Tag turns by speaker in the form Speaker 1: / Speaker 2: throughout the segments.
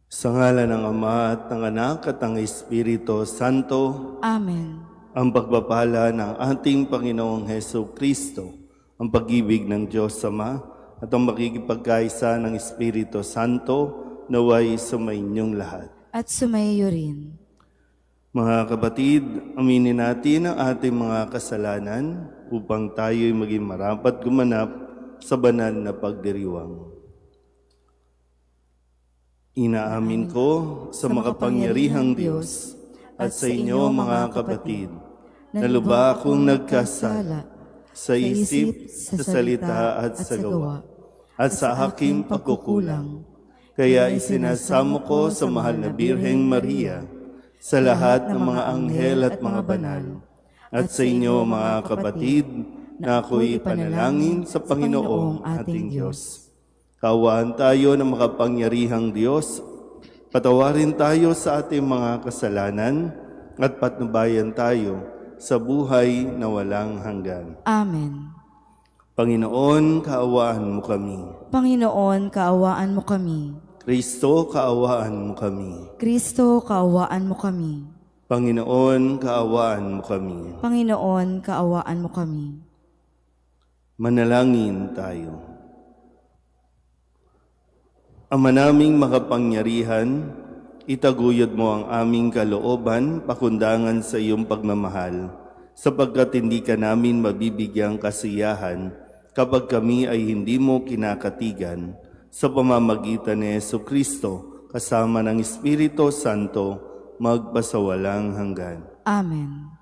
Speaker 1: Sa ngalan ng Ama at ng Anak at ng Espiritu Santo,
Speaker 2: Amen.
Speaker 1: ang pagpapala ng ating Panginoong Heso Kristo, ang pag-ibig ng Diyos Ama, at ang makikipagkaisa ng Espiritu Santo, naway sumainyong lahat.
Speaker 2: At sumayo rin.
Speaker 1: Mga kapatid, aminin natin ang ating mga kasalanan upang tayo'y maging marapat gumanap sa banal na pagdiriwang. Inaamin ko sa makapangyarihang Diyos at sa inyo mga kapatid, na lubha akong nagkasala sa isip, sa salita at sa gawa, at sa aking pagkukulang. Kaya isinasamo ko sa mahal na Birheng Maria, sa lahat ng mga anghel at mga banal, at sa inyo mga kapatid, na ako'y ipanalangin sa Panginoong ating Diyos. Kaawaan tayo ng makapangyarihang Diyos, patawarin tayo sa ating mga kasalanan, at patnubayan tayo sa buhay na walang hanggan.
Speaker 2: Amen.
Speaker 1: Panginoon, kaawaan mo kami.
Speaker 2: Panginoon, kaawaan mo kami.
Speaker 1: Kristo, kaawaan mo kami.
Speaker 2: Kristo, kaawaan mo kami.
Speaker 1: Panginoon, kaawaan mo kami.
Speaker 2: Panginoon, kaawaan mo kami.
Speaker 1: Manalangin tayo. Ama naming makapangyarihan, itaguyod mo ang aming kalooban pakundangan sa iyong pagmamahal, sapagkat hindi ka namin mabibigyang kasiyahan kapag kami ay hindi mo kinakatigan, sa pamamagitan ni Jesucristo kasama ng Espiritu Santo, magpasawalang hanggan.
Speaker 2: Amen.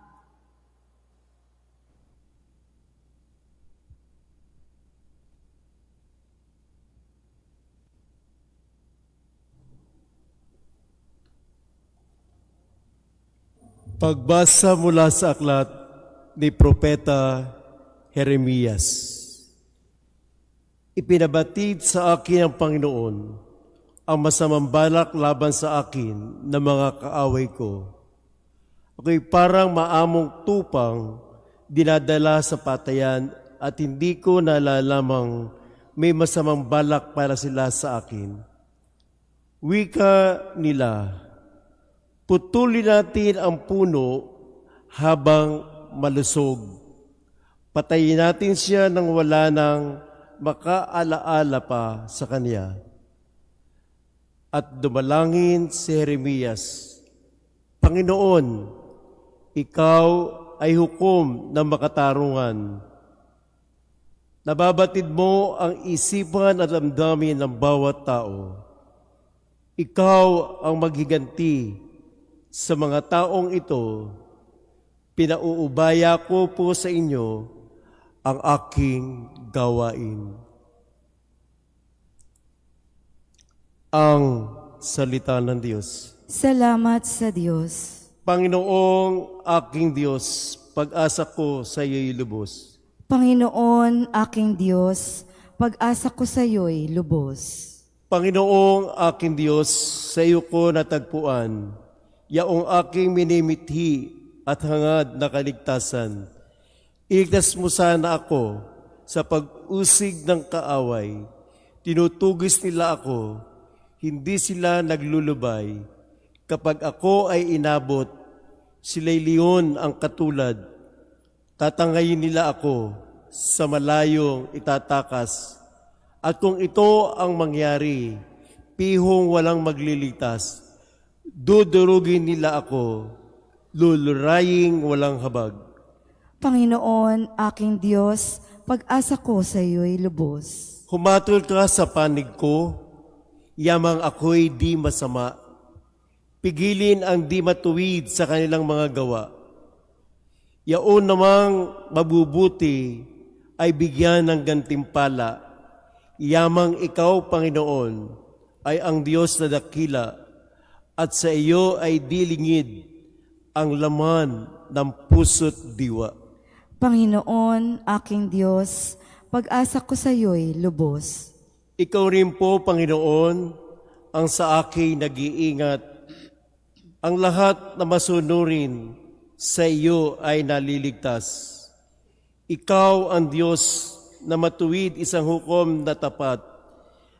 Speaker 3: Pagbasa mula sa aklat ni Propeta Jeremias. Ipinabatid sa akin ng Panginoon ang masamang balak laban sa akin ng mga kaaway ko. Ako'y parang maamong tupang dinadala sa patayan at hindi ko nalalamang may masamang balak para sila sa akin. Wika nila, putulin natin ang puno habang malusog. Patayin natin siya nang wala nang makaalaala pa sa kanya. At dumalangin si Jeremias, Panginoon, ikaw ay hukom ng makatarungan. Nababatid mo ang isipan at damdamin ng bawat tao. Ikaw ang maghiganti sa mga taong ito. Pinauubaya ko po sa inyo ang aking gawain. Ang salita ng Diyos.
Speaker 2: Salamat sa Diyos.
Speaker 3: Panginoong aking Diyos, pag-asa ko sa iyo'y lubos.
Speaker 2: Panginoon, aking Diyos, pag-asa ko sa iyo'y lubos.
Speaker 3: Panginoong aking Diyos, sa iyo ko natagpuan yaong aking minimithi at hangad na kaligtasan. Iligtas mo sana ako sa pag-usig ng kaaway. Tinutugis nila ako, hindi sila naglulubay. Kapag ako ay inabot, sila'y leon ang katulad. Tatangayin nila ako sa malayong itatakas. At kung ito ang mangyari, pihong walang magliligtas. Dudurugin nila ako, luluraying walang habag.
Speaker 2: Panginoon, aking Diyos, pag-asa ko sa iyo'y lubos.
Speaker 3: Humatol ka sa panig ko, yamang ako'y di masama. Pigilin ang di matuwid sa kanilang mga gawa. Yaon namang mabubuti ay bigyan ng gantimpala. Yamang ikaw, Panginoon, ay ang Diyos na dakila, at sa iyo ay dilingid ang laman ng puso't diwa.
Speaker 2: Panginoon, aking Diyos, pag-asa ko sa iyo'y lubos.
Speaker 3: Ikaw rin po, Panginoon, ang sa akin nag-iingat. Ang lahat na masunurin sa iyo ay naliligtas. Ikaw ang Diyos na matuwid isang hukom na tapat,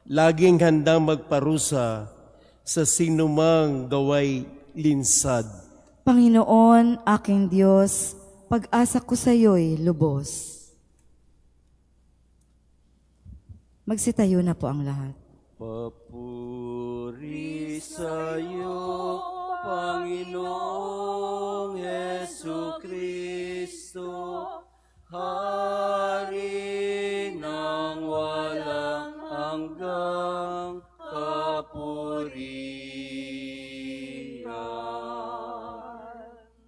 Speaker 3: laging handang magparusa sa sinumang gaway linsad.
Speaker 2: Panginoon, aking Diyos, pag-asa ko sa iyo'y lubos. Magsitayo na po ang lahat.
Speaker 1: Papuri sa'yo, Panginoong Hesu Kristo, Hari ng walang hanggang kapurihan.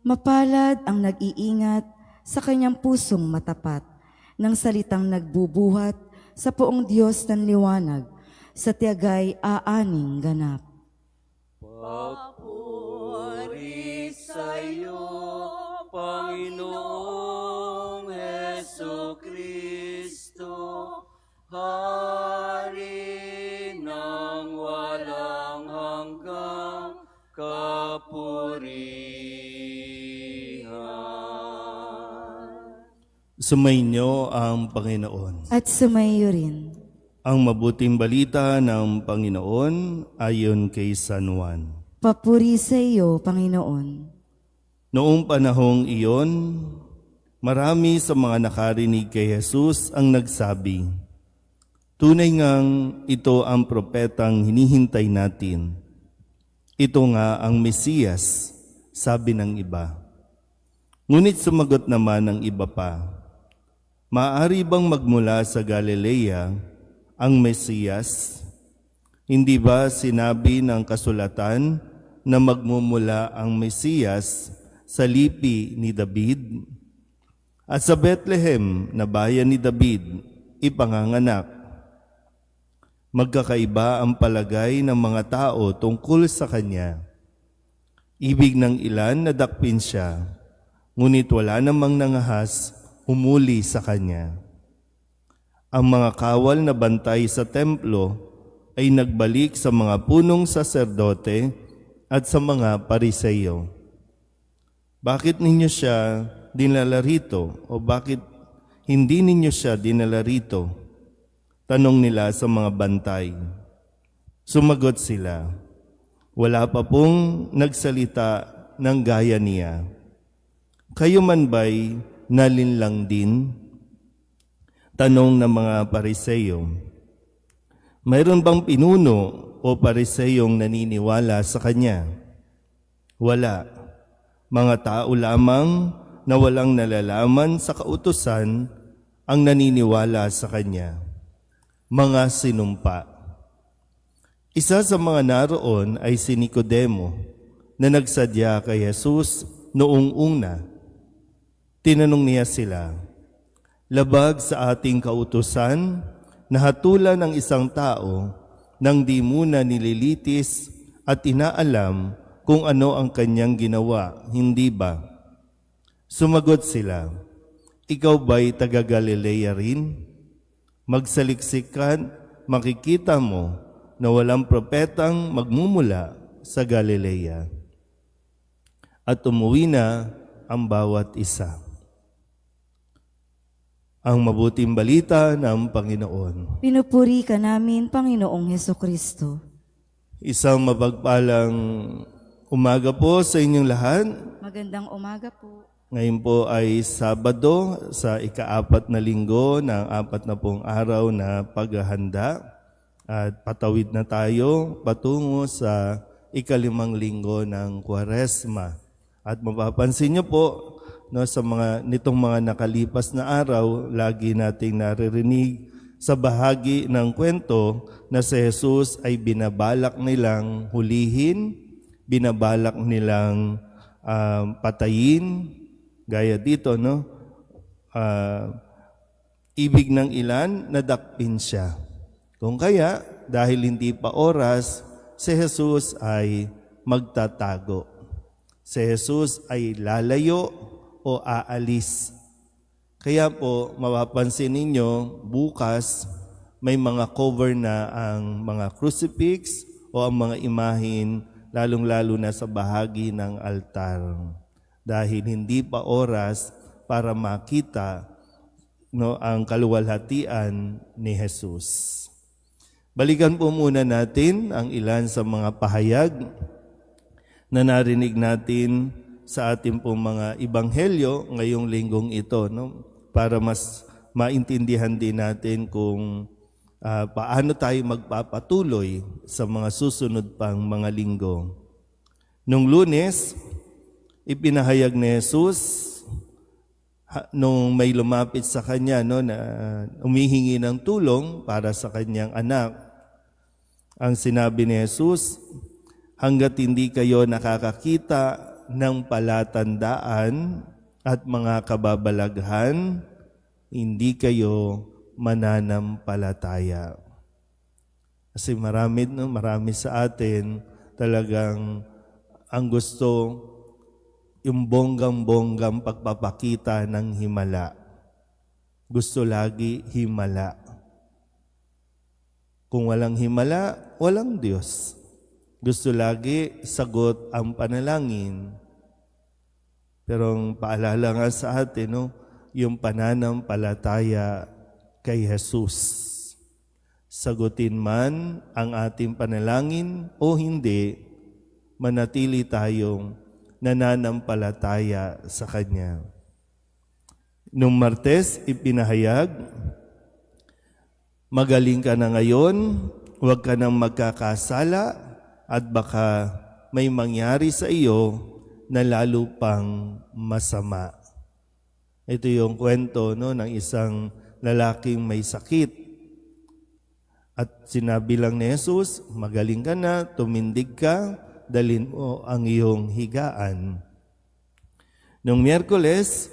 Speaker 2: Mapalad ang nag-iingat sa kanyang pusong matapat, ng salitang nagbubuhat sa poong Diyos ng liwanag, sa tiyagay aaning ganap.
Speaker 1: Papuri sa'yo, Panginoong Hesu Kristo, Hari ng walang hanggang kapurihan. Sumainyo ang Panginoon.
Speaker 2: At sumayo rin.
Speaker 1: Ang mabuting balita ng Panginoon ayon kay San Juan.
Speaker 2: Papuri sa iyo, Panginoon.
Speaker 1: Noong panahong iyon, marami sa mga nakarinig kay Jesus ang nagsabi, "Tunay ngang ito ang propetang hinihintay natin. Ito nga ang Mesiyas," sabi ng iba. Ngunit sumagot naman ng iba pa, "Maaari bang magmula sa Galilea ang Mesiyas? Hindi ba sinabi ng kasulatan na magmumula ang Mesiyas sa lipi ni David? At sa Bethlehem na bayan ni David, ipanganganak." Magkakaiba ang palagay ng mga tao tungkol sa kanya. Ibig ng ilan na dakpin siya, ngunit wala namang nangahas humuli sa kanya. Ang mga kawal na bantay sa templo ay nagbalik sa mga punong saserdote at sa mga pariseyo. "Bakit ninyo siya dinala rito o bakit hindi ninyo siya dinala rito?" Tanong nila sa mga bantay. Sumagot sila, "Wala pa pong nagsalita ng gaya niya. Kayo man ba'y nalinlang din?" Tanong ng mga pariseyo. "Mayroon bang pinuno o pariseyong naniniwala sa kanya?" "Wala. Mga tao lamang na walang nalalaman sa kautusan ang naniniwala sa kanya." Mga sinumpa. Isa sa mga naroon ay si Nicodemo na nagsadya kay Jesus noong una. Tinanong niya sila, "Labag sa ating kautusan na hatulan ng isang tao nang di muna nililitis at inaalam kung ano ang kanyang ginawa, hindi ba?" Sumagot sila, "Ikaw ba'y taga Galilea rin? Magsaliksik ka, makikita mo na walang propetang magmumula sa Galilea." At umuwi na ang bawat isa. Ang mabuting balita ng Panginoon.
Speaker 2: Pinupuri ka namin, Panginoong Heso Kristo.
Speaker 1: Isang mapagpalang umaga po sa inyong lahat.
Speaker 2: Magandang umaga po.
Speaker 1: Ngayon po ay Sabado sa ika-4 na linggo ng 40 araw na paghahanda at patawid na tayo patungo sa ika-5 linggo ng Kwaresma. At mapapansin niyo po sa nitong mga nakalipas na araw, lagi nating naririnig sa bahagi ng kwento na si Jesus ay binabalak nilang hulihin, binabalak nilang patayin. Gaya dito, ibig ng ilan, nadakpin siya. Kung kaya, dahil hindi pa oras, si Jesus ay magtatago. Si Jesus ay lalayo o aalis. Kaya po, mapapansin ninyo, bukas may mga cover na ang mga crucifix o ang mga imahin, lalong-lalo na sa bahagi ng altar. Dahil hindi pa oras para makita ang kaluwalhatian ni Jesus. Balikan po muna natin ang ilan sa mga pahayag na narinig natin sa ating pong mga ibanghelyo ngayong linggong ito, no? Para mas maintindihan din natin kung paano tayo magpapatuloy sa mga susunod pang mga linggo. Nung Lunes, ipinahayag ni Jesus nung may lumapit sa kanya, no, na umihingi ng tulong para sa kanyang anak. Ang sinabi ni Jesus, hanggat hindi kayo nakakakita ng palatandaan at mga kababalaghan, hindi kayo mananampalataya. Kasi marami sa atin talagang ang gusto yung bonggang-bonggang pagpapakita ng himala. Gusto lagi himala. Kung walang himala, walang Diyos. Gusto lagi sagot ang panalangin. Pero ang paalala nga sa atin, no, yung pananampalataya kay Jesus. Sagutin man ang ating panalangin o hindi, manatili tayong nananampalataya sa Kanya. Nung Martes, ipinahayag, magaling ka na ngayon, huwag ka nang magkakasala at baka may mangyari sa iyo na lalo pang masama. Ito yung kwento, no, ng isang lalaking may sakit. At sinabi lang ni Jesus, magaling ka na, tumindig ka, dalhin mo ang iyong higaan. Noong Miyerkules,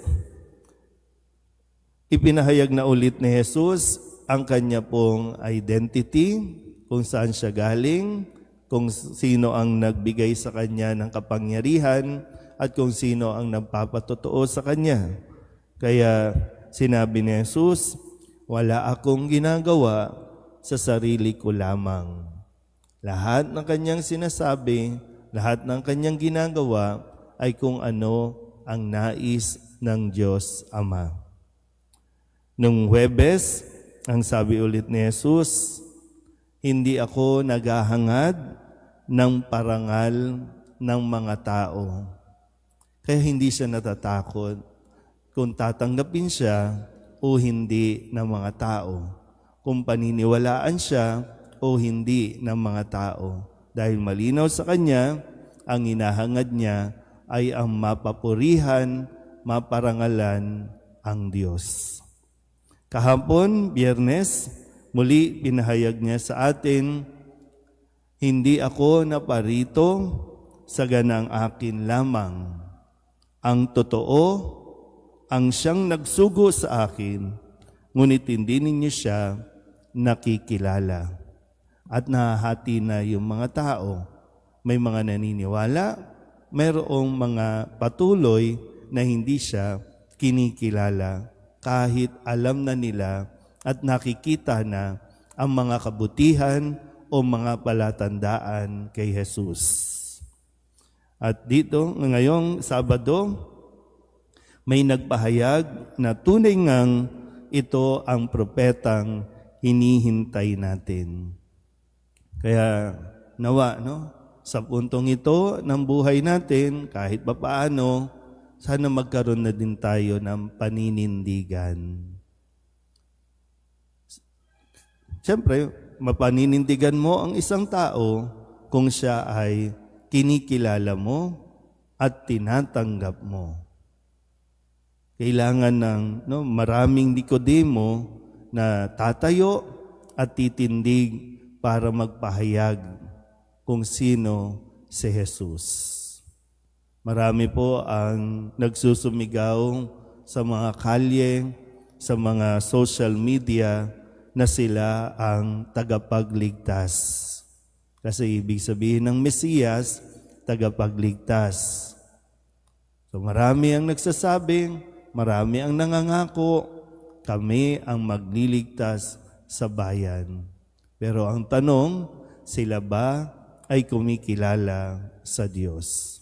Speaker 1: ipinahayag na ulit ni Jesus ang kanya pong identity, kung saan siya galing, kung sino ang nagbigay sa kanya ng kapangyarihan, at kung sino ang nagpapatotoo sa kanya. Kaya sinabi ni Jesus, wala akong ginagawa sa sarili ko lamang. Lahat ng kanyang sinasabi, lahat ng kanyang ginagawa ay kung ano ang nais ng Diyos Ama. Nung Huwebes, ang sabi ulit ni Jesus, hindi ako naghahangad ng parangal ng mga tao. Kaya hindi siya natatakot kung tatanggapin siya o hindi ng mga tao, kung paniniwalaan siya o hindi ng mga tao. Dahil malinaw sa kanya, ang hinahangad niya ay ang mapapurihan, maparangalan ang Diyos. Kahapon, Biyernes, muli pinahayag niya sa atin, hindi ako naparito sa ganang akin lamang. Ang totoo, ang siyang nagsugo sa akin, ngunit hindi ninyo siya nakikilala. At nahahati na yung mga tao. May mga naniniwala, mayroong mga patuloy na hindi siya kinikilala kahit alam na nila at nakikita na ang mga kabutihan o mga palatandaan kay Jesus. At dito, ngayong Sabado, may nagpahayag na tunay ngang ito ang propetang hinihintay natin. Kaya nawa, no, sa puntong ito ng buhay natin, kahit papaano, sana magkaroon na din tayo ng paninindigan. Siyempre, mapaninindigan mo ang isang tao kung siya ay kinikilala mo at tinatanggap mo. Kailangan ng maraming Nicodemo na tatayo at titindig para magpahayag kung sino si Jesus. Marami po ang nagsusumigaw sa mga kalye, sa mga social media na sila ang tagapagligtas. Kasi ibig sabihin ng Mesiyas, tagapagligtas. So marami ang nagsasabing, marami ang nangangako, kami ang magliligtas sa bayan. Pero ang tanong, sila ba ay kumikilala sa Diyos?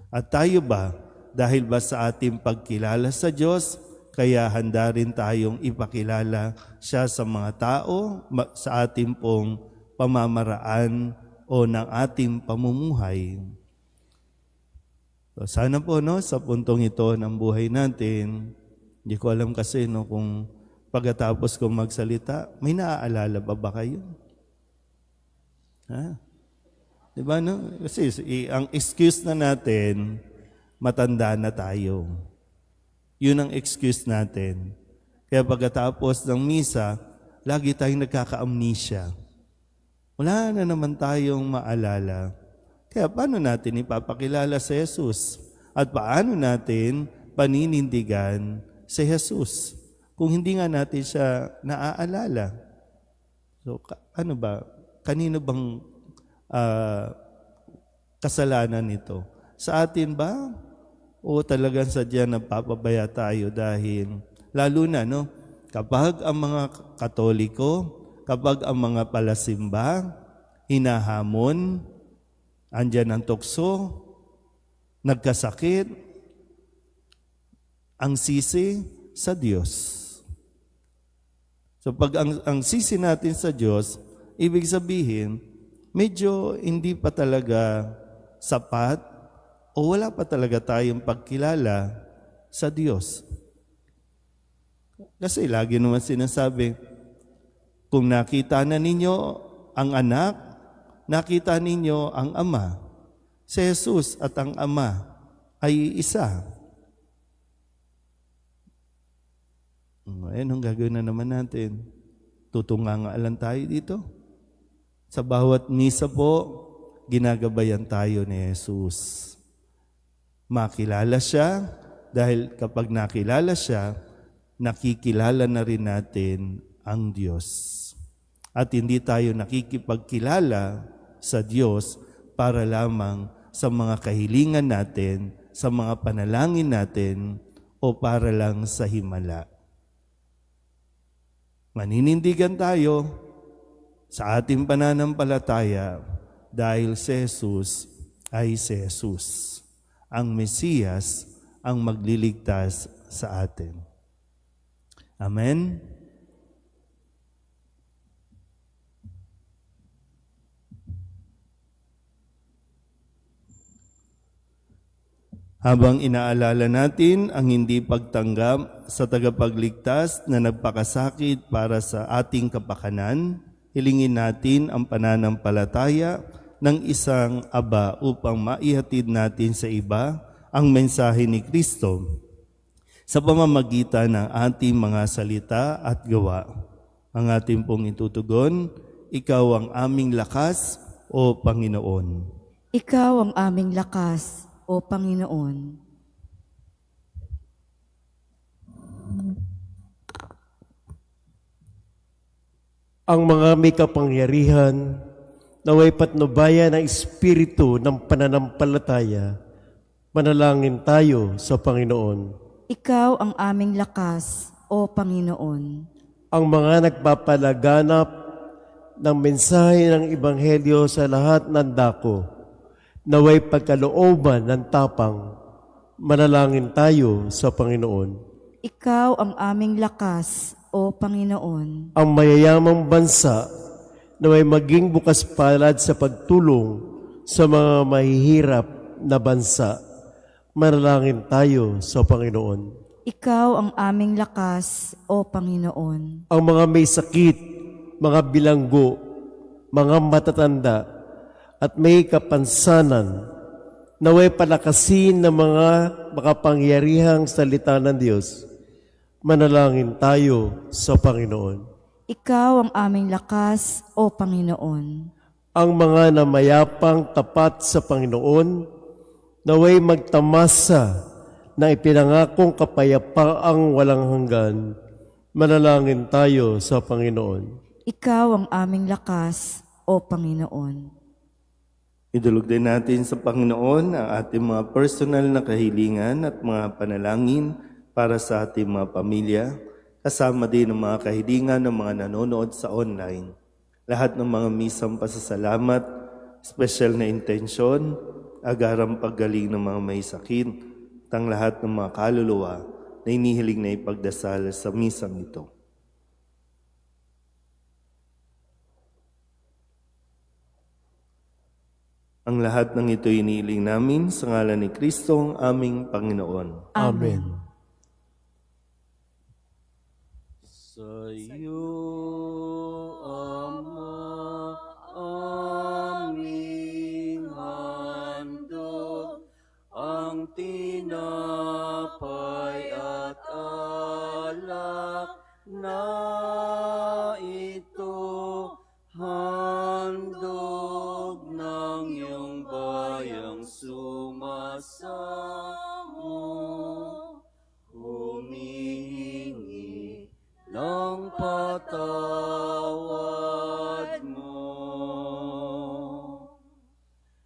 Speaker 1: At tayo ba, dahil ba sa ating pagkilala sa Diyos, kaya handa rin tayong ipakilala siya sa mga tao, sa ating pong pamamaraan o ng ating pamumuhay. So, sana po sa puntong ito ng buhay natin, hindi ko alam kasi kung pagkatapos kong magsalita, may naaalala ba kayo? Ha? Diba Kasi ang excuse na natin, matanda na tayo. Yun ang excuse natin. Kaya pagkatapos ng misa, lagi tayong nagkaka-amnesia. Wala na naman tayong maalala. Kaya paano natin ipapakilala si Jesus? At paano natin paninindigan si Jesus? Kung hindi nga natin siya naaalala. So, kanino bang kasalanan nito? Sa atin ba? O talagang sadya napapabaya tayo dahil, lalo na kapag ang mga Katoliko, kapag ang mga palasimba, hinahamon, andyan ang tukso, nagkasakit, ang sisi sa Diyos. So pag ang sisi natin sa Diyos, ibig sabihin, medyo hindi pa talaga sapat o wala pa talaga tayong pagkilala sa Diyos. Kasi lagi naman sinasabi, kung nakita na ninyo ang anak, nakita ninyo ang ama. Si Jesus at ang ama ay isa. Ngayon, ang gagawin na naman natin? Tutungangaalan tayo dito. Sa bawat misa po, ginagabayan tayo ni Jesus. Makilala siya, dahil kapag nakilala siya, nakikilala na rin natin ang Diyos. At hindi tayo nakikipagkilala sa Diyos para lamang sa mga kahilingan natin, sa mga panalangin natin, o para lang sa himala. Maninindigan tayo sa ating pananampalataya dahil si Jesus ay si Jesus, ang Mesiyas, ang magliligtas sa atin. Amen? Habang inaalala natin ang hindi pagtanggap sa tagapagligtas na nagpakasakit para sa ating kapakanan, hilingin natin ang pananampalataya ng isang aba upang maihatid natin sa iba ang mensahe ni Kristo sa pamamagitan ng ating mga salita at gawa. Ang ating pong itutugon, Ikaw ang aming lakas, O Panginoon.
Speaker 2: Ikaw ang aming lakas, O Panginoon.
Speaker 3: Ang mga may kapangyarihan, naway patnubayan ng espiritu ng pananampalataya, manalangin tayo sa Panginoon.
Speaker 2: Ikaw ang aming lakas, O Panginoon.
Speaker 3: Ang mga nagpapalaganap ng mensahe ng Ebanghelyo sa lahat ng dako, naway pagkalooban ng tapang, manalangin tayo sa Panginoon.
Speaker 2: Ikaw ang aming lakas, O Panginoon.
Speaker 3: Ang mayayamang bansa, naway maging bukas palad sa pagtulong sa mga mahihirap na bansa, manalangin tayo sa Panginoon.
Speaker 2: Ikaw ang aming lakas, O Panginoon.
Speaker 3: Ang mga may sakit, mga bilanggo, mga matatanda, at may kapansanan, naway palakasin ng mga makapangyarihang salita ng Diyos, manalangin tayo sa Panginoon.
Speaker 2: Ikaw ang aming lakas, O Panginoon.
Speaker 3: Ang mga namayapang tapat sa Panginoon, naway magtamasa na ipinangakong kapayapaang walang hanggan, manalangin tayo sa Panginoon.
Speaker 2: Ikaw ang aming lakas, O Panginoon.
Speaker 1: Idulog din natin sa Panginoon ang ating mga personal na kahilingan at mga panalangin para sa ating mga pamilya, kasama din ang mga kahilingan ng mga nanonood sa online. Lahat ng mga misang pasasalamat, special na intensyon, agarang paggaling ng mga may sakit, at ang lahat ng mga kaluluwa na inihiling na ipagdasal sa misang ito. Ang lahat ng ito iniling namin sa ngalan ni Kristo, ang aming Panginoon.
Speaker 3: Amen.
Speaker 1: Sa iyo, Ama, aming handog, ang tinapay at alak na ito, handog ng iyong bayang sumasamo, humihingi ng patawad mo.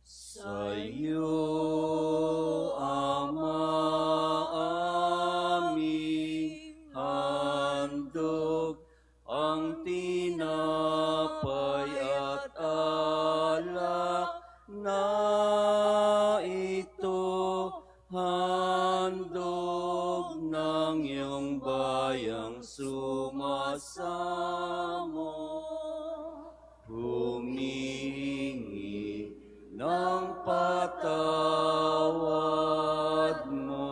Speaker 1: Sa iyo, Ama, aming handog, ang tinapay at alak na ito, handog ng iyong bayang sumasamo, humihingi ng patawad mo.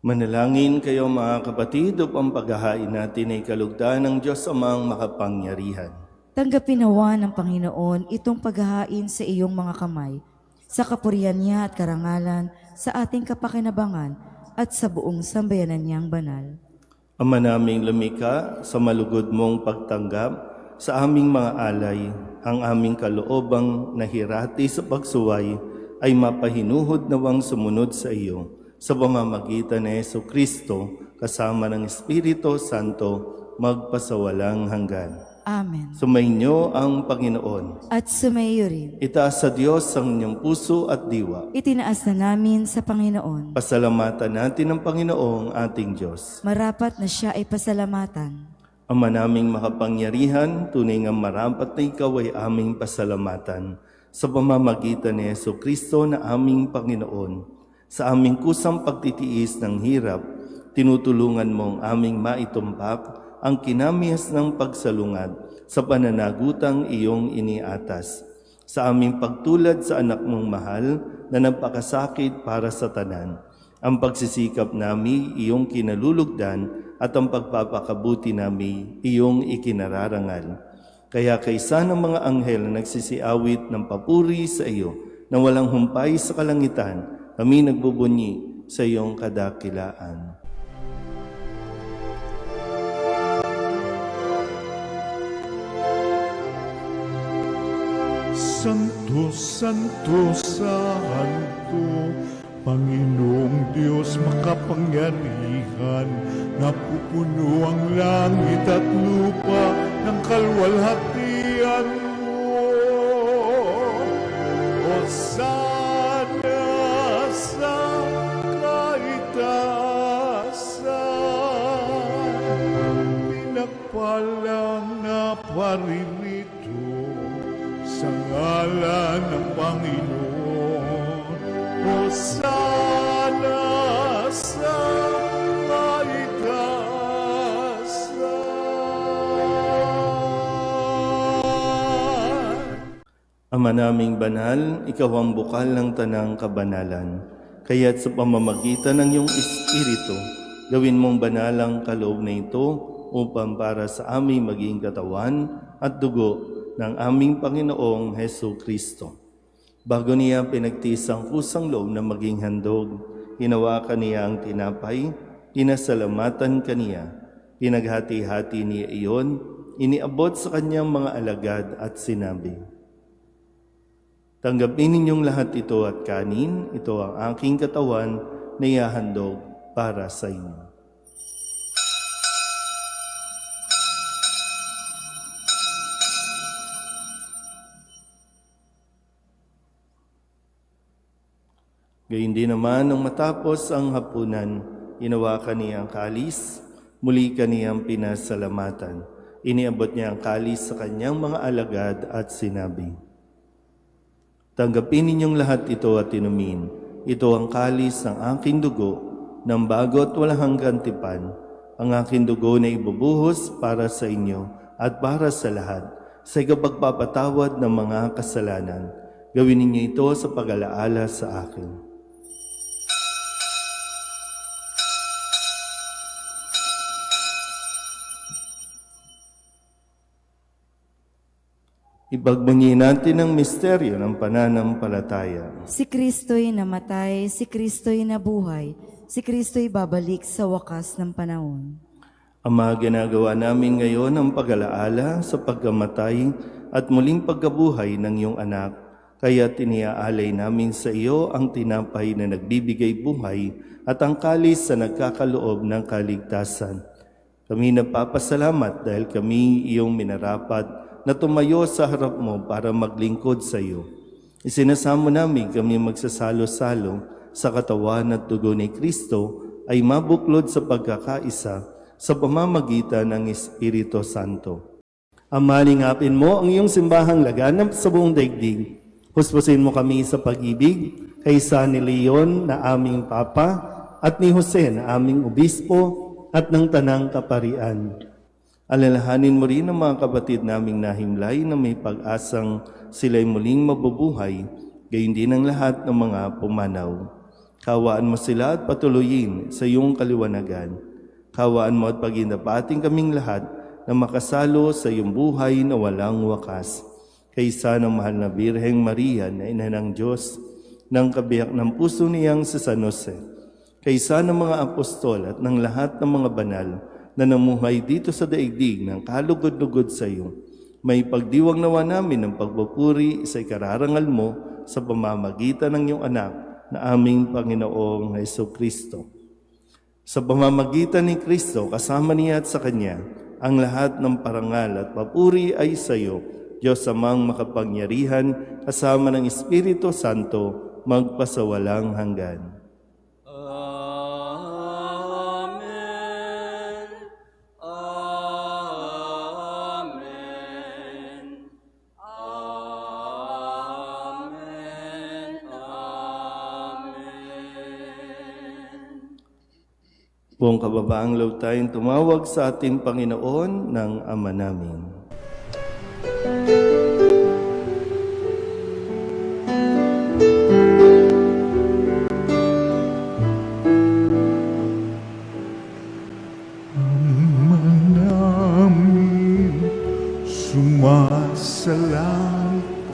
Speaker 1: Manalangin kayo mga kapatid upang paghahain natin ay kalugdan ng Diyos Amang makapangyarihan.
Speaker 2: Tanggapin nawa ng Panginoon itong paghahain sa iyong mga kamay, sa kapurihan niya at karangalan, sa ating kapakinabangan at sa buong sambayanan niyang banal.
Speaker 1: Ama naming lumikha, sa malugod mong pagtanggap sa aming mga alay, ang aming kaloobang nahirati sa pagsuway ay mapahinuhod nawang sumunod sa iyo sa pamamagitan ni Jesucristo kasama ng Espiritu Santo magpasawalang hanggan.
Speaker 2: Amen.
Speaker 1: Sumainyo ang Panginoon.
Speaker 2: At sumayo rin.
Speaker 1: Itaas sa Diyos ang inyong puso at diwa.
Speaker 2: Itinaas na namin sa Panginoon.
Speaker 1: Pasalamatan natin ang Panginoong ating Diyos.
Speaker 2: Marapat na siya ay pasalamatan.
Speaker 1: Ama naming makapangyarihan, tunay nga marapat na ikaw ay aming pasalamatan sa pamamagitan ni Jesucristo na aming Panginoon. Sa aming kusang pagtitiis ng hirap, tinutulungan mong aming maitumpak ang kinamihas ng pagsalungad sa pananagutang iyong iniatas. Sa aming pagtulad sa anak mong mahal na nagpakasakit para sa tanan, ang pagsisikap nami iyong kinalulugdan at ang pagpapakabuti nami iyong ikinararangal. Kaya kaysa ng mga anghel na nagsisiawit ng papuri sa iyo na walang humpay sa kalangitan, kami nagbubunyi sa iyong kadakilaan.
Speaker 4: Santo, Santo, Santo, Panginoong Diyos makapangyarihan, napupuno ang langit at lupa ng kalwalhatian mo. Hosana sa kaitaasan, pinagpalang na paririto sa ngalan ng Panginoon. Hosana sa kaitaasan.
Speaker 1: Ama naming banal, ikaw ang bukal ng tanang kabanalan. Kaya't sa pamamagitan ng iyong Espiritu, gawin mong banal ang kaloob na ito upang para sa aming maging katawan at dugo ng aming Panginoong Hesu Kristo. Bago niya pinagtiis ang kusang loob na maging handog, hinawakan niya ang tinapay, pinasalamatan kaniya, pinaghati-hati niya iyon, iniabot sa kanyang mga alagad at sinabi, "Tanggapin ninyong lahat ito at kanin, ito ang aking katawan na ihahandog para sa inyo." Gayun din naman, nung matapos ang hapunan, hinawakan niya ang kalis, muli kaniyang pinasalamatan. Iniabot niya ang kalis sa kanyang mga alagad at sinabi, "Tanggapin ninyong lahat ito at inumin. Ito ang kalis ng aking dugo, ng bago at walang hanggang tipan. Ang aking dugo na ibubuhos para sa inyo at para sa lahat sa ikapagpapatawad ng mga kasalanan. Gawin ninyo ito sa pag-alaala sa akin. Ipagbunyi natin ang misteryo ng pananampalataya.
Speaker 2: Si Kristo'y namatay, si Kristo'y nabuhay, si Kristo'y babalik sa wakas ng panahon.
Speaker 1: Ama, ginagawa namin ngayon ang pag-alaala sa pagkamatay at muling pagkabuhay ng iyong anak. Kaya tiniaalay namin sa iyo ang tinapay na nagbibigay buhay at ang kalis na nagkakaloob ng kaligtasan. Kami nagpapasalamat dahil kami iyong minarapat na tumayo sa harap mo para maglingkod sa iyo. Isinasamo namin kami magsasalo-salo sa katawan at dugo ni Kristo ay mabuklod sa pagkakaisa sa pamamagitan ng Espiritu Santo. Ama, lingapin mo ang iyong simbahang laganap sa buong daigdig. Huspusin mo kami sa pag-ibig kaysa ni Leon na aming Papa at ni Jose na aming Obispo at ng Tanang Kaparian. Alalahanin mo rin ang mga kapatid naming nahimlay na may pag-asang sila'y muling mabubuhay, gayon din ang lahat ng mga pumanaw. Kawaan mo sila at patuloyin sa iyong kaliwanagan. Kawaan mo at paginapating kaming lahat na makasalo sa iyong buhay na walang wakas. Kaysa ng mahal na Birheng Maria na ina ng Diyos, ng kabiyak ng puso niyang si San Jose, kaysa ng mga apostol at ng lahat ng mga banal na namuhay dito sa daigdig ng kalugod-lugod sa iyo, may pagdiwang nawa namin ng pagpupuri sa ikararangal mo sa pamamagitan ng iyong anak na aming Panginoong Jesucristo. Sa pamamagitan ni Kristo, kasama niya at sa Kanya, ang lahat ng parangal at papuri ay sa iyo, Diyos amang makapangyarihan, kasama ng Espiritu Santo, magpasawalang hanggan.
Speaker 5: Amen. Amen. Amen. Amen.
Speaker 1: Buong kababaang loob tayong tumawag sa ating Panginoon ng Ama namin.
Speaker 4: namin sumasalang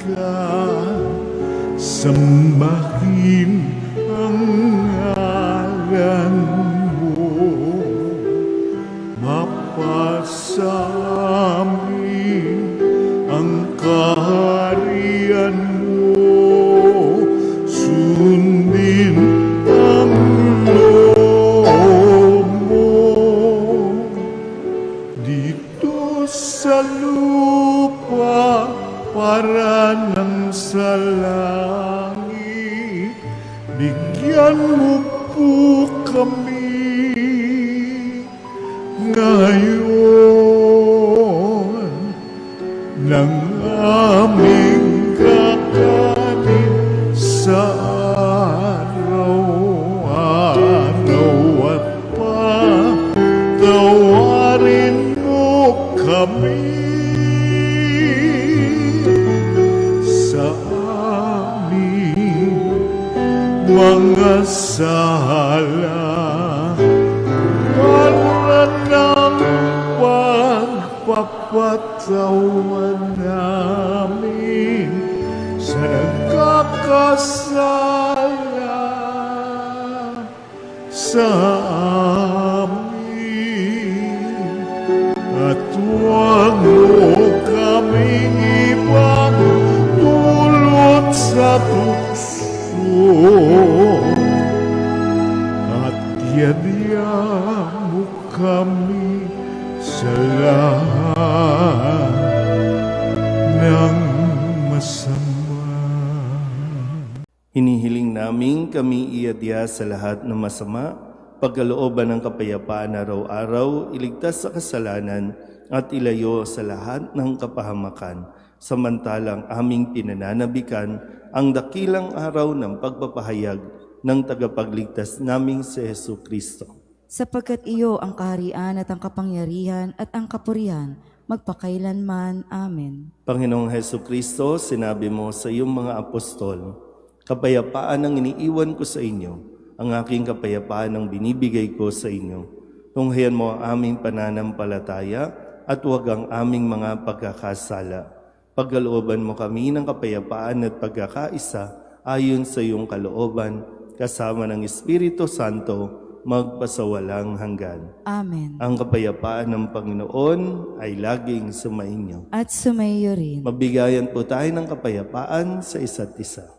Speaker 4: ka, sambahin ang ngalan mo, mapasamin ang kaharian mo, sundin ang loob mo dito sa lupa para nang sa langit. Bigyan mo po kami ngayon ng aming kakanin sa araw-araw at patawarin mo kami sa aming mga sala para ng pagpapatawan namin sa nagkakasala sa amin, at huwag mo kaming ibang dulot sa tukso, at yadya mo kami sa lahat ng masama.
Speaker 1: Hinihiling namin kami iadya sa lahat ng masama, pagkalooban ng kapayapaan araw-araw, iligtas sa kasalanan at ilayo sa lahat ng kapahamakan, samantalang aming pinananabikan ang dakilang araw ng pagpapahayag ng tagapagligtas naming si Jesucristo.
Speaker 2: Sapagkat iyo ang kaharian at ang kapangyarihan at ang kapurihan magpakailanman. Amen.
Speaker 1: Panginoong Heso Kristo, sinabi mo sa iyong mga apostol, kapayapaan ang iniiwan ko sa inyo, ang aking kapayapaan ang binibigay ko sa inyo. Tunghayan mo ang aming pananampalataya at huwag ang aming mga pagkakasala. Pagkalooban mo kami ng kapayapaan at pagkakaisa ayon sa iyong kalooban, kasama ng Espiritu Santo, magpasawalang hanggan.
Speaker 2: Amen.
Speaker 1: Ang kapayapaan ng Panginoon ay laging sumainyo.
Speaker 2: At sumayo rin.
Speaker 1: Mabigayan po tayo ng kapayapaan sa isa't isa.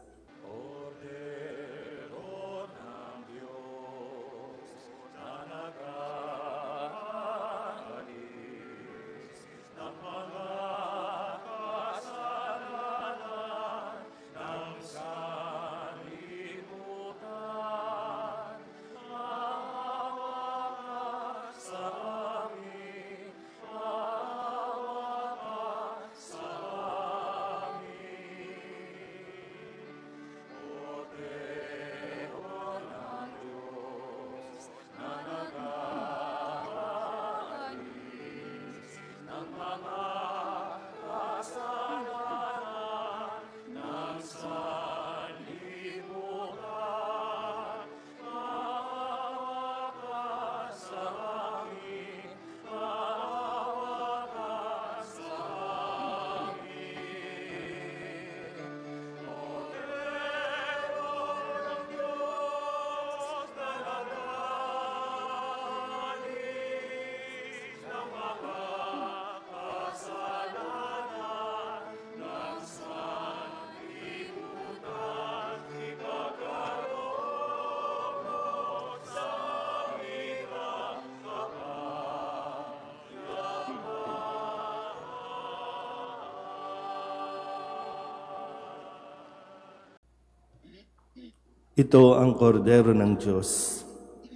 Speaker 1: Ito ang kordero ng Diyos.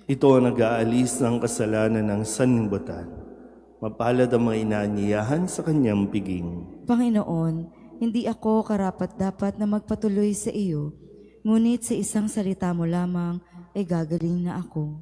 Speaker 1: Ito ang nag-aalis ng kasalanan ng sanlibutan. Mapalad ang mga inaanyayahan sa kanyang piging.
Speaker 2: Panginoon, hindi ako karapat-dapat na magpatuloy sa iyo, ngunit sa isang salita mo lamang ay gagaling na ako.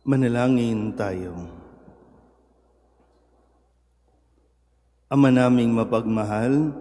Speaker 1: Manalangin tayo. Ama naming mapagmahal,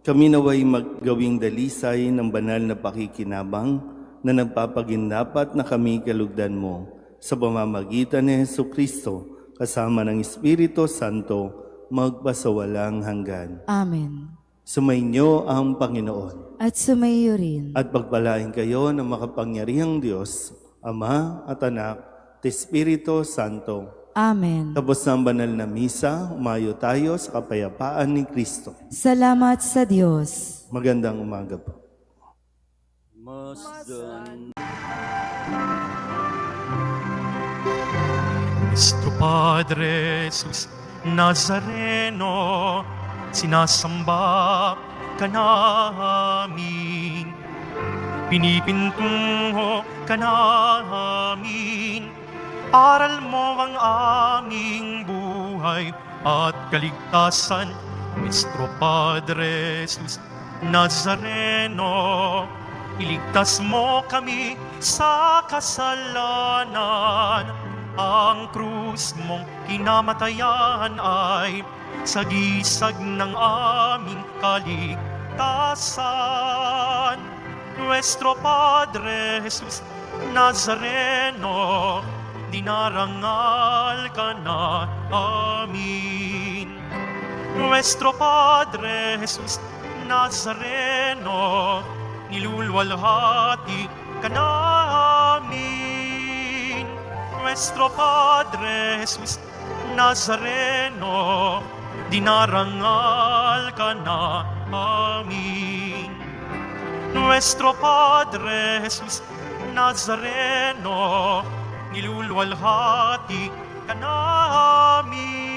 Speaker 1: kami naway maggawing dalisay ng banal na pakikinabang na nagpapagindapat na kami kalugdan mo sa pamamagitan ni Jesu Kristo, kasama ng Espiritu Santo, magpasawalang hanggan.
Speaker 2: Amen.
Speaker 1: Sumainyo ang Panginoon
Speaker 2: At sumayo rin.
Speaker 1: at pagpalain kayo ng makapangyarihang Diyos, Ama at Anak at Espiritu Santo.
Speaker 2: Amen.
Speaker 1: Tapos ng banal na misa, umayo tayo sa kapayapaan ni Kristo.
Speaker 2: Salamat sa Diyos.
Speaker 1: Magandang umaga po.
Speaker 6: Nuestro Padre Jesus Nazareno, sinasamba ka namin, pinipintungo ka namin, aral mo ang aming buhay at kaligtasan. Nuestro Padre Jesus Nazareno, iligtas mo kami sa kasalanan. Ang krus mong kinamatayan ay sagisag ng aming kaligtasan. Nuestro Padre Jesus Nazareno, dinarangal ka na amin. Nuestro Padre Jesus Nazareno, nilulwalhati ka namin. Nuestro Padre Jesus Nazareno, dinarangal ka na amin. Nuestro Padre Jesus Nazareno, nilulwalhati ka namin.